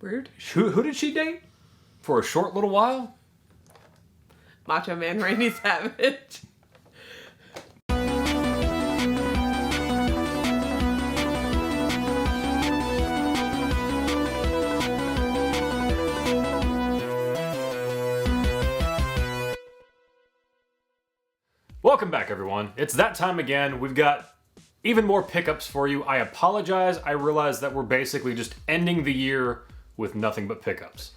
Rude. Who did she date? For a short little while? Macho Man Randy Savage. Welcome back, everyone. It's that time again. We've got even more pickups for you. I apologize. I realize that we're basically just ending the year with nothing but pickups.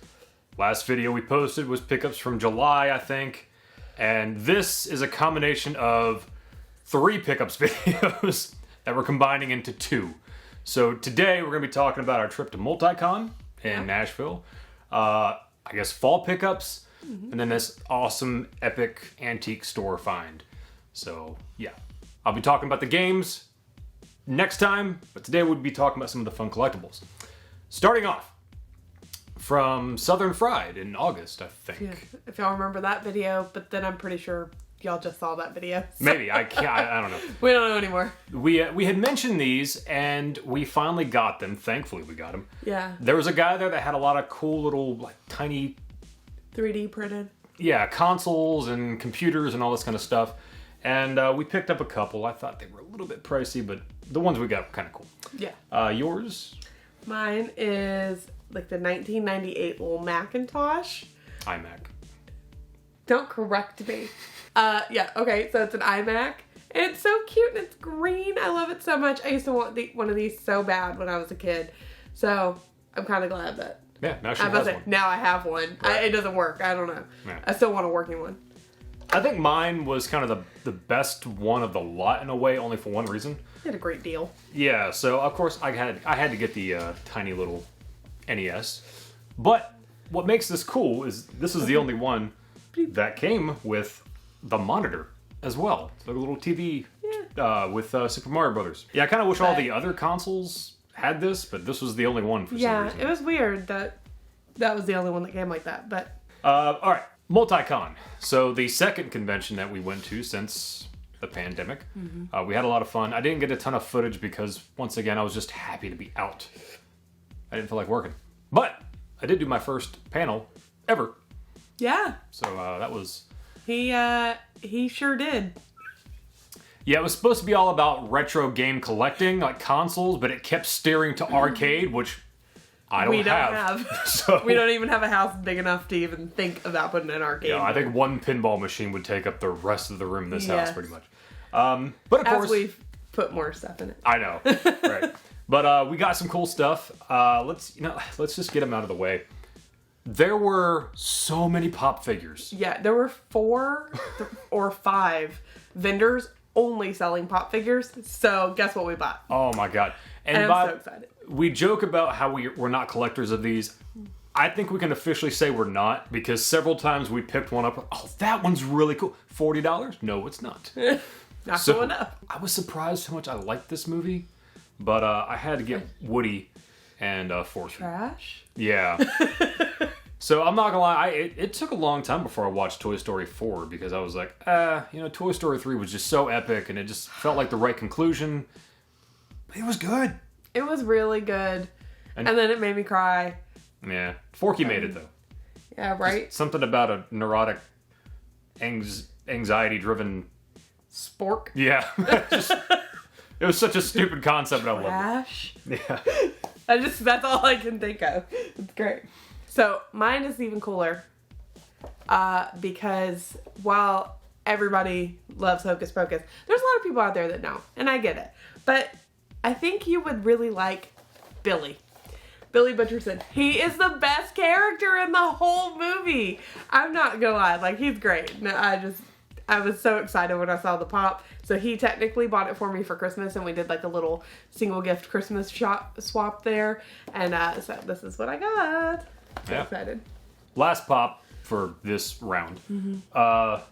Last video we posted was pickups from July, I think. And this is a combination of 3 pickups videos that we're combining into 2. So today we're going to be talking about our trip to Multicon in Nashville. I guess fall pickups. And then this awesome, epic antique store find. So, yeah. I'll be talking about the games next time, but today we'll be talking about some of the fun collectibles. Starting off from Southern Fried in August, I think. Yeah, if y'all remember that video, but then I'm pretty sure y'all just saw that video. So. Maybe. I can't. I don't know. We don't know anymore. We had mentioned these, and we finally got them. Thankfully, we got them. Yeah. There was a guy there that had a lot of cool little, like, tiny... 3D printed. Yeah, consoles and computers and all this kind of stuff. And we picked up a couple. I thought they were a little bit pricey, but the ones we got were kind of cool. Yeah. Yours? Mine is like the 1998 little Macintosh. Imac. Don't correct me. Yeah, okay, so it's an Imac. And it's so cute and it's green. I love it so much. I used to want one of these so bad when I was a kid. So I'm kind of glad that... Yeah, now she has one. Now I have one. Right. It doesn't work. I don't know. Yeah. I still want a working one. I think mine was kind of the best one of the lot in a way, only for one reason. You had a great deal. Yeah, so of course I had to get the tiny little NES. But what makes this cool is this is the only one that came with the monitor as well. It's like a little TV with Super Mario Brothers. Yeah, I kind of wish all the other consoles had this, but this was the only one for some reason. Yeah, it was weird that was the only one that came like that, but... all right, Multicon. So the second convention that we went to since the pandemic. We had a lot of fun. I didn't get a ton of footage because, once again, I was just happy to be out. I didn't feel like working. But I did do my first panel ever. Yeah. So that was... He sure did. Yeah, it was supposed to be all about retro game collecting, like consoles, but it kept steering to arcade, which I don't have. So, we don't even have a house big enough to even think about putting an arcade. Yeah, I think one pinball machine would take up the rest of the room in this house, pretty much. But of course, we've put more stuff in it. I know, right? But we got some cool stuff. Let's just get them out of the way. There were so many pop figures. Yeah, there were 4 or 5 vendors only selling pop figures. So guess what we bought? Oh my god! And I'm so excited. We joke about how we're not collectors of these. I think we can officially say we're not, because several times we picked one up. Oh, that one's really cool. $40? No, it's not. Not cool enough. I was surprised how much I liked this movie, but I had to get Woody and Force. Trash? Yeah. So I'm not gonna lie, it took a long time before I watched Toy Story 4, because I was like, Toy Story 3 was just so epic, and it just felt like the right conclusion. But it was good. It was really good. And then it made me cry. Yeah. Forky made it, though. Yeah, right? Just something about a neurotic, anxiety-driven... Spork? Yeah. It was such a stupid concept, but I loved Trash? it. Yeah. That's all I can think of. It's great. So, mine is even cooler. Because while everybody loves Hocus Pocus, there's a lot of people out there that don't. And I get it. But I think you would really like Billy. Billy Butcherson. He is the best character in the whole movie. I'm not gonna lie. Like, he's great. No, I was so excited when I saw the pop. So he technically bought it for me for Christmas, and we did like a little single gift Christmas swap there. And so this is what I got. So excited. Last pop for this round.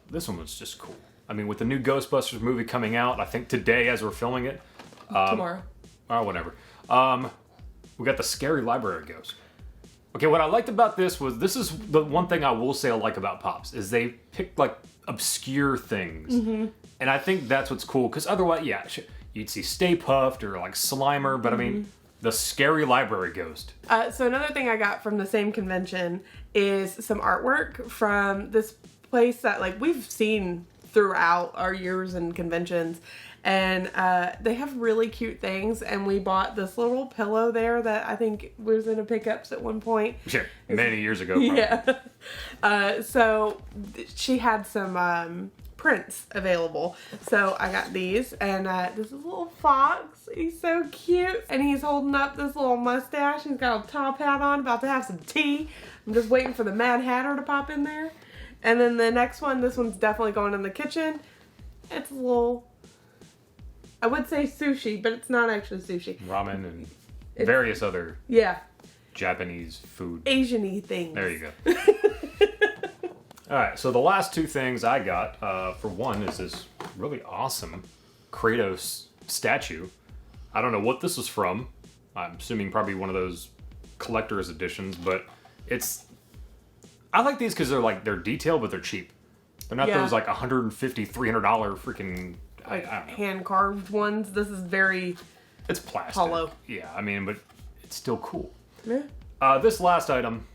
This one was just cool. I mean, with the new Ghostbusters movie coming out, I think today as we're filming it. Tomorrow. Or whatever. We got the Scary Library Ghost. Okay, what I liked about this is the one thing I will say I like about Pops, is they picked like obscure things. And I think that's what's cool, because otherwise, you'd see Stay Puffed or like Slimer, but I mean, the scary library ghost. So another thing I got from the same convention is some artwork from this place that like we've seen throughout our years and conventions. And they have really cute things, and we bought this little pillow there that I think was in a pickups at one point. Sure, many years ago. Probably. Yeah. So she had some prints available. So I got these, and this is a little fox. He's so cute, and he's holding up this little mustache. He's got a top hat on, about to have some tea. I'm just waiting for the Mad Hatter to pop in there. And then the next one, this one's definitely going in the kitchen. It's a little... I would say sushi, but it's not actually sushi. Ramen and various other Japanese food. Asian-y things. There you go. All right, so the last two things I got, for one, is this really awesome Kratos statue. I don't know what this is from. I'm assuming probably one of those collector's editions, but it's... I like these because they're detailed, but they're cheap. They're not those like $150, $300 freaking... Like hand-carved ones. This is very... It's plastic. Hollow. Yeah, I mean, but it's still cool. Yeah. This last item,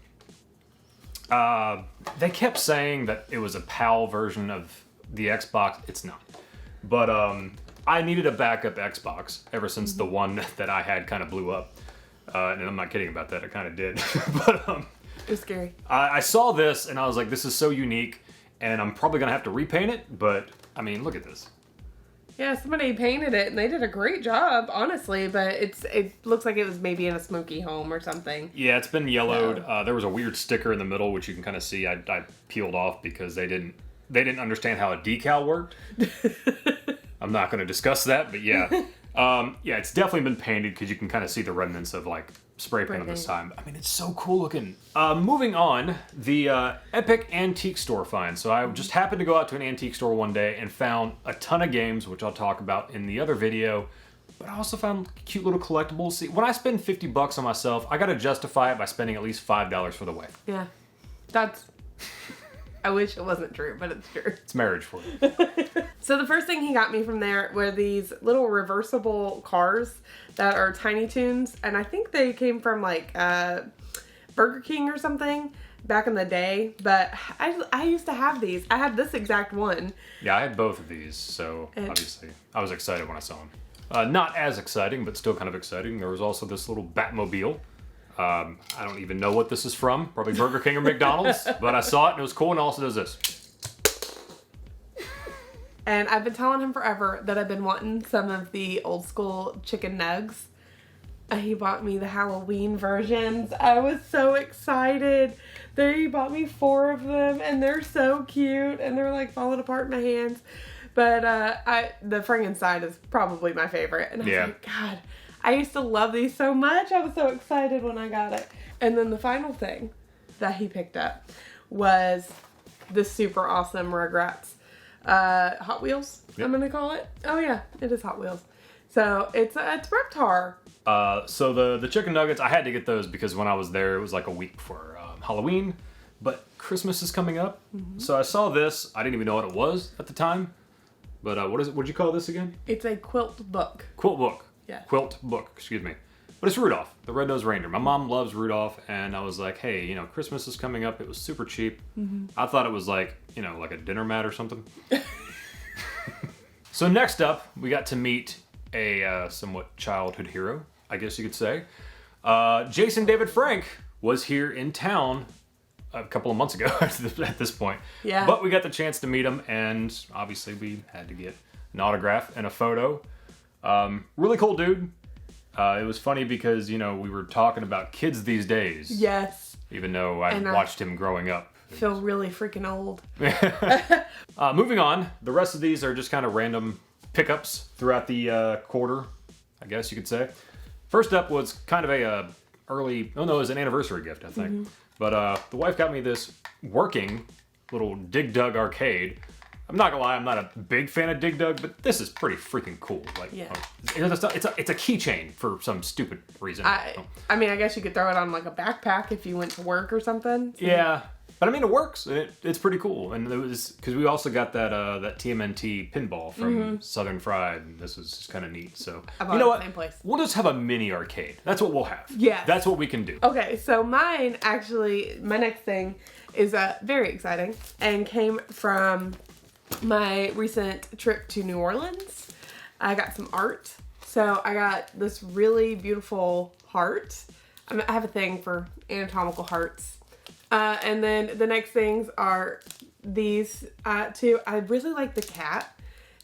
they kept saying that it was a PAL version of the Xbox. It's not. But I needed a backup Xbox ever since the one that I had kind of blew up. And I'm not kidding about that. It kind of did. But it was scary. I saw this and I was like, this is so unique. And I'm probably going to have to repaint it. But, I mean, look at this. Yeah, somebody painted it, and they did a great job, honestly, but it looks like it was maybe in a smoky home or something. Yeah, it's been yellowed. There was a weird sticker in the middle, which you can kind of see I peeled off because they didn't understand how a decal worked. I'm not going to discuss that, but yeah. Yeah, it's definitely been painted because you can kind of see the remnants of, like, spray paint on the side. I mean, it's so cool looking. Moving on, the Epic Antique Store find. So I just happened to go out to an antique store one day and found a ton of games, which I'll talk about in the other video. But I also found cute little collectibles. See, when I spend $50 on myself, I got to justify it by spending at least $5 for the wife. Yeah, that's... I wish it wasn't true, but it's true. It's marriage for you. So the first thing he got me from there were these little reversible cars that are Tiny Toons. And I think they came from like Burger King or something back in the day. But I used to have these. I had this exact one. Yeah, I had both of these. So obviously I was excited when I saw them. Not as exciting, but still kind of exciting. There was also this little Batmobile. I don't even know what this is from. Probably Burger King or McDonald's. But I saw it and it was cool, and it also does this. And I've been telling him forever that I've been wanting some of the old school chicken nugs. He bought me the Halloween versions. I was so excited. He bought me 4 of them, and they're so cute, and they're like falling apart in my hands. But the Frankenstein is probably my favorite. And I was like, God, I used to love these so much. I was so excited when I got it. And then the final thing that he picked up was the super awesome Rugrats Hot Wheels, I'm going to call it. Oh yeah, it is Hot Wheels. So it's Reptar. So the chicken nuggets, I had to get those because when I was there, it was like a week before Halloween. But Christmas is coming up. Mm-hmm. So I saw this. I didn't even know what it was at the time. But what is it? What'd you call this again? It's a quilt book. Quilt book. Yeah. Quilt book, excuse me. But it's Rudolph, the red-nosed reindeer. My mom loves Rudolph, and I was like, hey, Christmas is coming up. It was super cheap. Mm-hmm. I thought it was like, like a dinner mat or something. So next up, we got to meet a somewhat childhood hero, I guess you could say. Jason David Frank was here in town a couple of months ago at this point. Yeah. But we got the chance to meet him, and obviously we had to get an autograph and a photo. Really cool dude. It was funny because, we were talking about kids these days. Yes. Even though I watched him growing up. Feel really freaking old. Moving on, the rest of these are just kind of random pickups throughout the quarter, I guess you could say. First up was kind of it was an anniversary gift, I think. Mm-hmm. But the wife got me this working little Dig Dug arcade. I'm not gonna lie, I'm not a big fan of Dig Dug, but this is pretty freaking cool. Like, yeah. It's a keychain for some stupid reason. I mean, I guess you could throw it on like a backpack if you went to work or something. So. Yeah, But I mean, it works. It's pretty cool. And it was because we also got that TMNT pinball from Southern Fried, and this is just kind of neat. So you know what? Same place. We'll just have a mini arcade. That's what we'll have. Yeah. That's what we can do. Okay, so my next thing is very exciting and came from my recent trip to New Orleans. I got some art. So I got this really beautiful heart. I have a thing for anatomical hearts. And then the next things are these two. I really like the cat.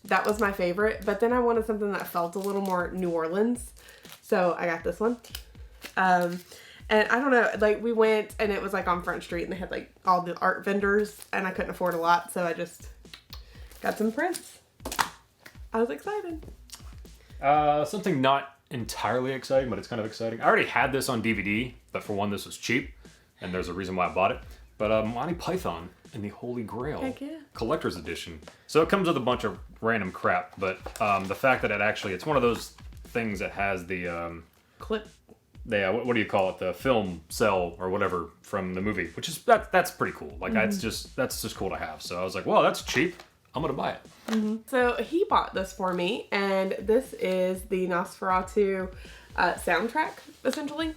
That was my favorite. But then I wanted something that felt a little more New Orleans. So I got this one. And I don't know, like we went and it was like on Front Street and they had like all the art vendors and I couldn't afford a lot. So I just got some prints. I was excited. Something not entirely exciting, but it's kind of exciting. I already had this on DVD, but for one, this was cheap. And there's a reason why I bought it. But Monty Python and the Holy Grail collector's edition. So it comes with a bunch of random crap, but the fact that it's one of those things that has the clip. What do you call it? The film cell or whatever from the movie, which is that's pretty cool. Like that's just cool to have. So I was like, well, that's cheap. I'm gonna buy it. So he bought this for me, and this is the Nosferatu soundtrack essentially.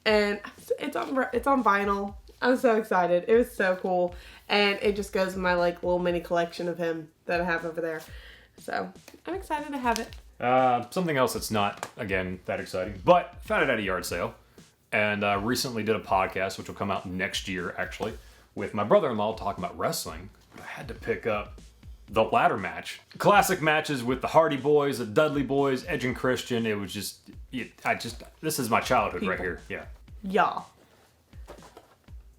And it's on vinyl. I'm so excited. It was so cool. And it just goes in my like little mini collection of him that I have over there. So I'm excited to have it. Something else that's not, again, that exciting, but found it at a yard sale. And recently did a podcast, which will come out next year, actually, with my brother-in-law talking about wrestling. I had to pick up the ladder match. Classic matches with the Hardy Boys, the Dudley Boys, Edge and Christian. It was this is my childhood right here. Yeah. Y'all.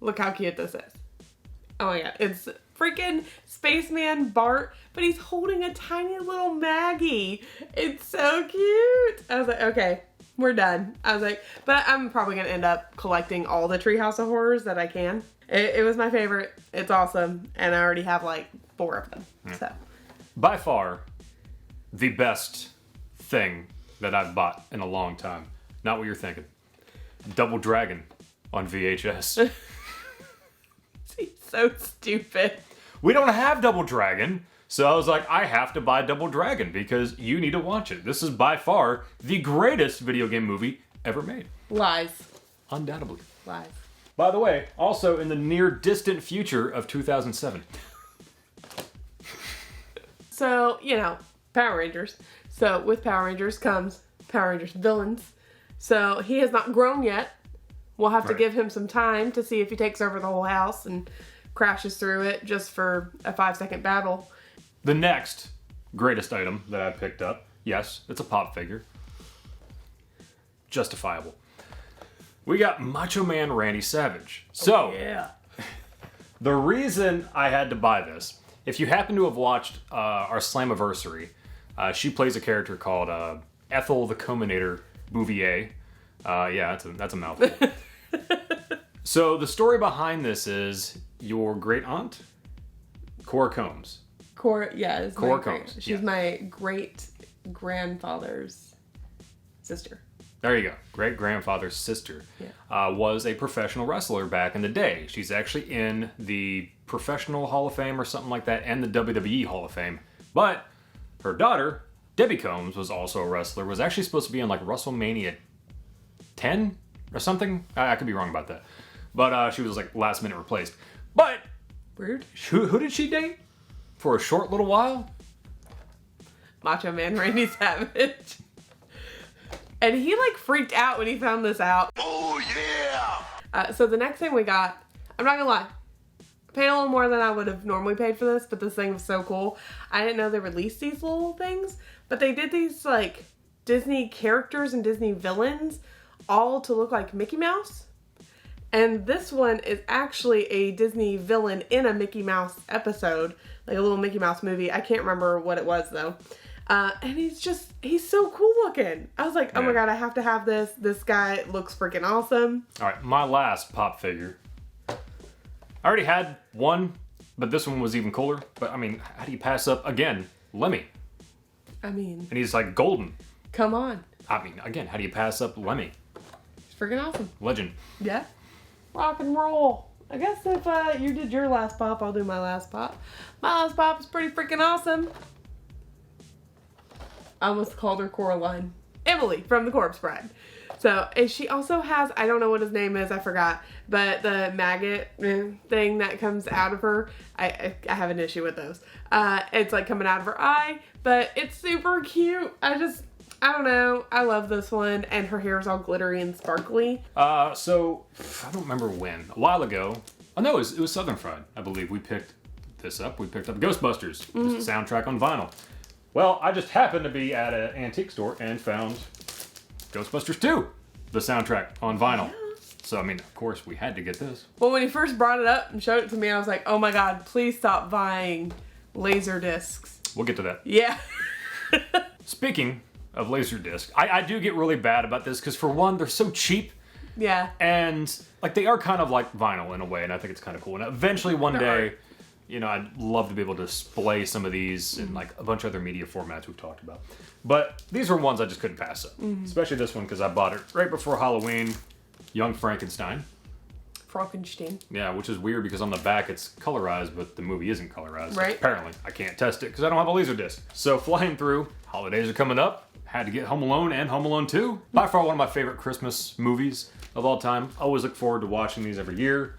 Look how cute this is. Oh my god. It's freaking Spaceman Bart, but he's holding a tiny little Maggie. It's so cute. I was like, okay, we're done. I was like, but I'm probably going to end up collecting all the Treehouse of Horrors that I can. It was my favorite. It's awesome. And I already have like 4 of them. So, by far, the best thing that I've bought in a long time. Not what you're thinking. Double Dragon on VHS. He's so stupid. We don't have Double Dragon, so I was like, I have to buy Double Dragon because you need to watch it. This is by far the greatest video game movie ever made. Lies. Undoubtedly. Lies. By the way, also in the near distant future of 2007. So, Power Rangers. So, with Power Rangers comes Power Rangers villains. So, he has not grown yet. We'll have to give him some time to see if he takes over the whole house and crashes through it just for a 5-second battle. The next greatest item that I picked up, yes, it's a pop figure. Justifiable. We got Macho Man Randy Savage. So, the reason I had to buy this, if you happen to have watched our Slammiversary, she plays a character called Ethel the Cominator Bouvier. That's a mouthful. So the story behind this is your great aunt, Cora Combs. Cora Combs. She's my great grandfather's sister. There you go. Great grandfather's sister was a professional wrestler back in the day. She's actually in the Professional Hall of Fame or something like that, and the WWE Hall of Fame. But her daughter, Debbie Combs, was also a wrestler. Was actually supposed to be in like WrestleMania 10 or something. I could be wrong about that. But she was like last minute replaced. But weird. Who did she date for a short little while? Macho Man Randy Savage. And he like freaked out when he found this out. Oh yeah! So the next thing we got, I'm not gonna lie, I paid a little more than I would have normally paid for this, but this thing was so cool. I didn't know they released these little things, but they did these like Disney characters and Disney villains all to look like Mickey Mouse. And this one is actually a Disney villain in a Mickey Mouse episode, like a little Mickey Mouse movie. I can't remember what it was though. And he's so cool looking. I was like, oh my god, I have to have this. This guy looks freaking awesome. All right, my last pop figure. I already had one, but this one was even cooler. But I mean, how do you pass up, again, Lemmy? And he's like golden. Come on. I mean, again, how do you pass up Lemmy? He's freaking awesome. Legend. Yeah. Rock and roll. I guess if you did your last pop, I'll do my last pop. My last pop is pretty freaking awesome. I almost called her Coraline. Emily from The Corpse Bride. So, and she also has, I don't know what his name is, I forgot, but the maggot thing that comes out of her, I have an issue with those. It's like coming out of her eye, but it's super cute. I don't know. I love this one, and her hair is all glittery and sparkly. So, I don't remember when. A while ago. Oh, no, it was Southern Fried, I believe. We picked this up. We picked up Ghostbusters, just a soundtrack on vinyl. Well, I just happened to be at an antique store and found Ghostbusters 2, the soundtrack on vinyl. So, I mean, of course, we had to get this. Well, when he first brought it up and showed it to me, I was like, oh my god, please stop buying laser discs. We'll get to that. Yeah. Speaking of laser disc, I do get really bad about this because, for one, they're so cheap. Yeah. And, like, they are kind of like vinyl in a way, and I think it's kind of cool. And eventually, one day, you know, I'd love to be able to display some of these in, like, a bunch of other media formats we've talked about. But these were ones I just couldn't pass up. Especially this one, because I bought it right before Halloween. Young Frankenstein. Frankenstein. Yeah, which is weird because on the back it's colorized, but the movie isn't colorized. Right. Apparently. I can't test it because I don't have a laser disc. So, flying through, holidays are coming up. Had to get Home Alone and Home Alone 2. By far one of my favorite Christmas movies of all time. Always look forward to watching these every year.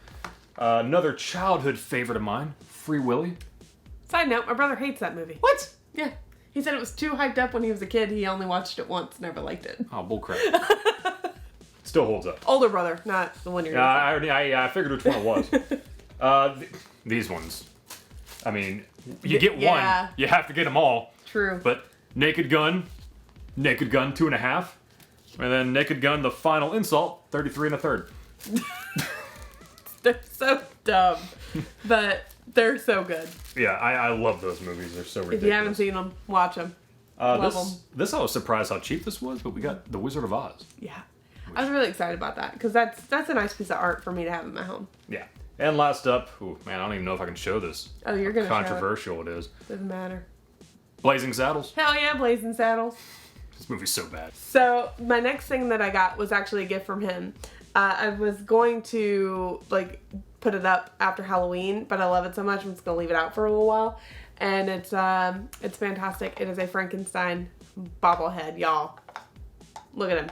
Another childhood favorite of mine, Free Willy. Side note, my brother hates that movie. What? Yeah. He said it was too hyped up when he was a kid. He only watched it once, never liked it. Oh, bullcrap. Still holds up. Older brother, not the one you're I figured which one it was. These ones. I mean, you get one, you have to get them all. True. But Naked Gun 2.5, and then Naked Gun, the final insult, 33 1/3. They're so dumb, but they're so good. Yeah, I love those movies. They're so ridiculous. If you haven't seen them, watch them. Love them. This I was surprised how cheap this was, but we got The Wizard of Oz. Yeah. I was really excited about that, because that's a nice piece of art for me to have in my home. Yeah. And last up, man, I don't even know if I can show this. Oh, you're going to show it. Controversial it is. Doesn't matter. Blazing Saddles. Hell yeah, Blazing Saddles. This movie's so bad. So, my next thing that I got was actually a gift from him. I was going to, like, put it up after Halloween, but I love it so much, I'm just going to leave it out for a little while. And it's fantastic. It is a Frankenstein bobblehead, y'all. Look at him.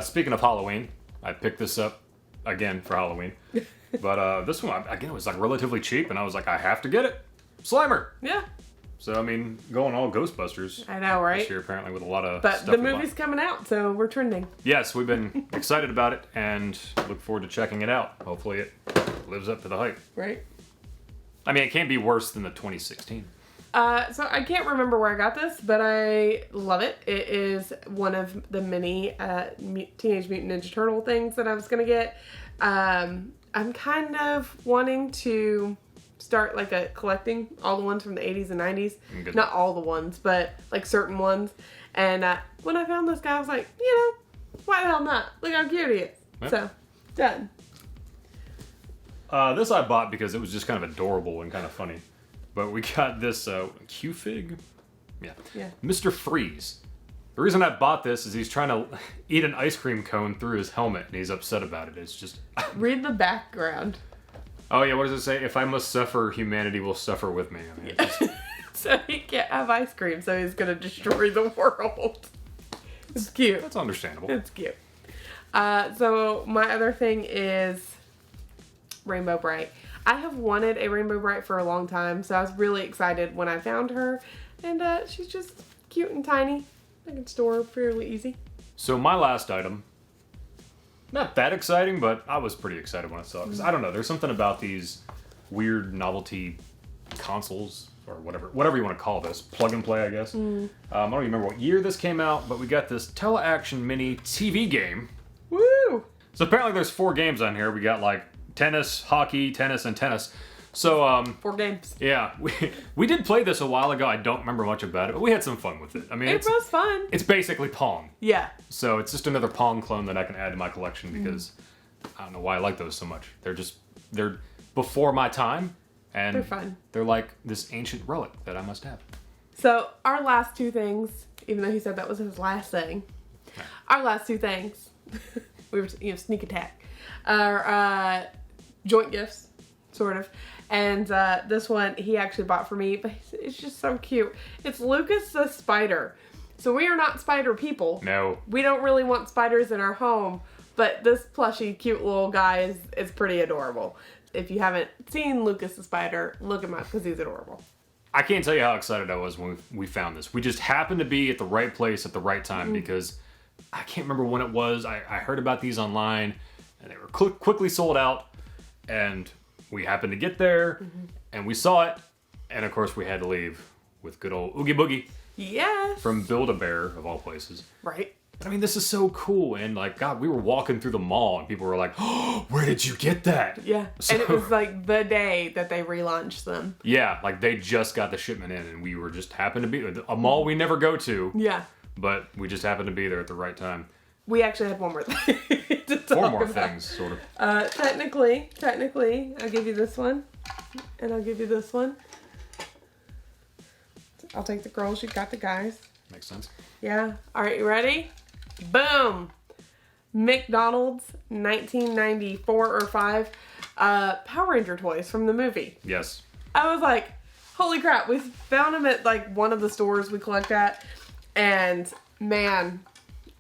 Speaking of Halloween, I picked this up again for Halloween. But this one, again, it was like relatively cheap, and I was like, I have to get it. Slimer! Yeah. So, I mean, going all Ghostbusters. I know, right? This year, apparently, with a lot of But stuff. the movie's coming out, so we're trending. Yes, we've been excited about it, and look forward to checking it out. Hopefully it lives up to the hype. Right? I mean, it can't be worse than the 2016. So I can't remember where I got this, but I love it. It is one of the many Teenage Mutant Ninja Turtle things that I was going to get. I'm kind of wanting to start like collecting all the ones from the 80s and 90s. Not all the ones, but like certain ones. And when I found this guy, I was like, why the hell not? Look how cute he is. Yep. So, done. This I bought because it was just kind of adorable and kind of funny. But we got this Q-Fig? Yeah. Mr. Freeze. The reason I bought this is he's trying to eat an ice cream cone through his helmet, and he's upset about it. It's just... Read the background. Oh, yeah, what does it say? If I must suffer, humanity will suffer with me. I mean, it's just... So he can't have ice cream, so he's going to destroy the world. It's cute. That's understandable. It's cute. So my other thing is Rainbow Brite. I have wanted a Rainbow Brite for a long time, so I was really excited when I found her. And she's just cute and tiny. I can store her fairly easy. So my last item, not that exciting, but I was pretty excited when I saw it. Because I don't know, there's something about these weird novelty consoles, or whatever you want to call this. Plug and play, I guess. I don't even remember what year this came out, but we got this Tele-Action Mini TV game. Woo! So apparently there's 4 games on here. We got like tennis, hockey, tennis, and tennis. So, 4 games. Yeah, we did play this a while ago. I don't remember much about it, but we had some fun with it. I mean, It was fun. It's basically Pong. Yeah. So it's just another Pong clone that I can add to my collection because I don't know why I like those so much. They're before my time, and they're fun. They're like this ancient relic that I must have. So our last 2 things, even though he said that was his last thing, our last 2 things, we were sneak attack, are joint gifts, sort of. And this one he actually bought for me, but it's just so cute. It's Lucas the spider. So we are not spider people. No. We don't really want spiders in our home, but this plushy, cute little guy is pretty adorable. If you haven't seen Lucas the spider, look him up because he's adorable. I can't tell you how excited I was when we found this. We just happened to be at the right place at the right time because I can't remember when it was. I heard about these online and they were quickly sold out, and we happened to get there and we saw it, and of course we had to leave with good old Oogie Boogie. Yes. From Build-A-Bear, of all places. Right. I mean, this is so cool, and like, God, we were walking through the mall and people were like, oh, where did you get that? Yeah, and it was like the day that they relaunched them. Yeah, like they just got the shipment in and we were just happened to be a mall we never go to. Yeah. But we just happened to be there at the right time. We actually had one more thing to talk Four more about. things, sort of. Technically, I'll give you this one, and I'll give you this one. I'll take the girls, you got the guys. Makes sense. Yeah. All right, you ready? Boom! McDonald's 1994 or 5 Power Ranger toys from the movie. Yes. I was like, holy crap, we found them at like one of the stores we collect at, and man,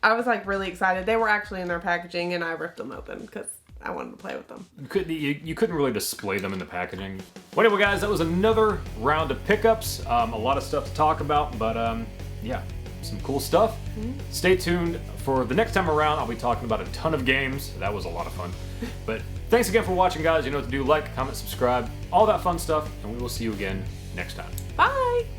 I was like really excited. They were actually in their packaging and I ripped them open because I wanted to play with them. You couldn't really display them in the packaging. Well, anyway, guys, that was another round of pickups. A lot of stuff to talk about, but yeah, some cool stuff. Stay tuned for the next time around. I'll be talking about a ton of games. That was a lot of fun. But thanks again for watching, guys. You know what to do. Like, comment, subscribe, all that fun stuff, and we will see you again next time. Bye!